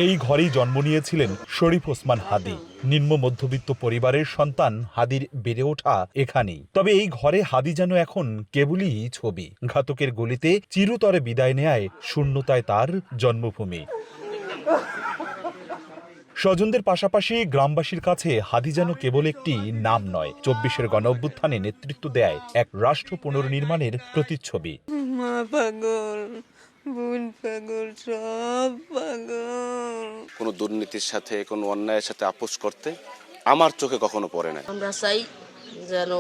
এই ঘরেই জন্ম নিয়েছিলেন শরীফ ওসমান হাদি। নিম্ন মধ্যবিত্ত পরিবারের সন্তান হাদির বেড়ে ওঠা এখানেই। তবে এই ঘরে হাদি যেন এখন কেবলই ছবি। ঘাতকের গলিতে চিরতরে বিদায় নেয় শূন্যতায় তার জন্মভূমি। স্বজনদের পাশাপাশি গ্রামবাসীর কাছে হাদি যেন কেবল একটি নাম নয়, ২৪-এর গণঅভ্যুত্থানে নেতৃত্ব দেয় এক রাষ্ট্র পুনর্নির্মাণের প্রতিচ্ছবি। মা পাগল, বোন পাগল, সব পাগল। কোনো দুর্নীতির সাথে, কোনো অন্যায়ের সাথে আপোষ করতে আমার চোখে কখনো পড়ে না। আমরা চাই যেন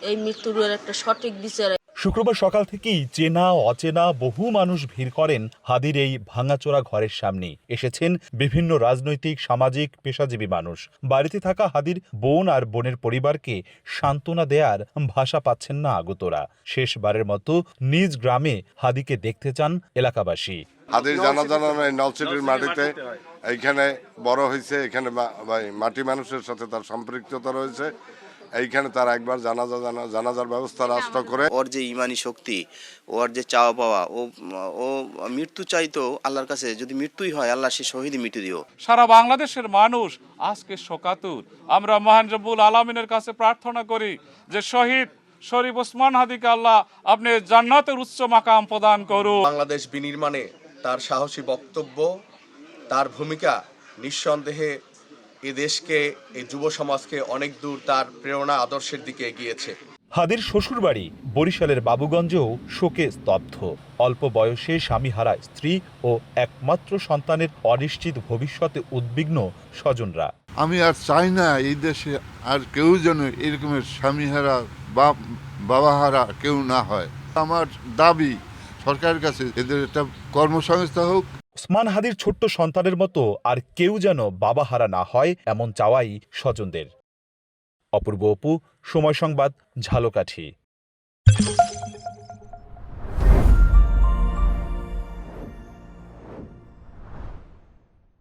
এই মৃত্যুর একটা সঠিক বিচার। শুক্রবার সকাল থেকেই চেনা অচেনা বহু মানুষ ভিড় করেন হাদির এই ভাঙাচোরা ঘরের সামনে। এসেছেন বিভিন্ন রাজনৈতিক, সামাজিক, পেশাজীবী মানুষ। বাড়িতে থাকা হাদির বোন আর বোনের পরিবারকে সান্ত্বনা দেয়ার ভাষা পাচ্ছেন না আগতরা। শেষবারের মতো নিজ গ্রামে হাদিকে দেখতে চান এলাকাবাসী। হাদির জানাজা নাই নলছিটির মাটিতে, এইখানে বড় হয়েছে, এখানে মাটি মানুষের সাথে তার সম্পৃক্ততা রয়েছে। এইখানে তার একবার জানাজার ব্যবস্থা রাষ্ট্র করে। ওর যে ইমানি শক্তি, ওর যে চাওয়া পাওয়া, ও মৃত্যু চাইতো আল্লাহর কাছে, যদি মৃত্যুই হয় আল্লাহ সে শহীদই মৃত্যু দিও। সারা বাংলাদেশের মানুষ আজকে শোকাতুর। আমরা মহান রব্বুল আলামিনের কাছে প্রার্থনা করি যে শহীদ শরীফ ওসমান হাদিকে আল্লাহ আপনি জান্নাতের উচ্চ মাকাম প্রদান করুন। বাংলাদেশ বিনির্মাণে তার সাহসী বক্তব্য, তার ভূমিকা নিঃসন্দেহে এ দেশকে, এই যুব সমাজকে অনেক দূর তার প্রেরণা আদর্শের দিকে এগিয়েছে। হাদির শ্বশুরবাড়ি বরিশালের বাবুগঞ্জেও শোকে স্তব্ধ। অল্প বয়সে স্বামীহারা স্ত্রী ও একমাত্র সন্তানের অনিশ্চিত ভবিষ্যতে উদ্বিগ্ন স্বজনরা। আমি আর চাই না এই দেশে আর কেউ যেন এরকমের স্বামীহারা বা বাবাহারা কেউ না হয়। আমার দাবি সরকারের কাছে এদের একটা কর্মসংস্থা হোক। ওসমান হাদির ছোট্ট সন্তানের মতো আর কেউ যেন বাবাহারা না হয়, এমন চাওয়াই স্বজনদের। অপূর্ব অপু, সময় সংবাদ, ঝালকাঠি।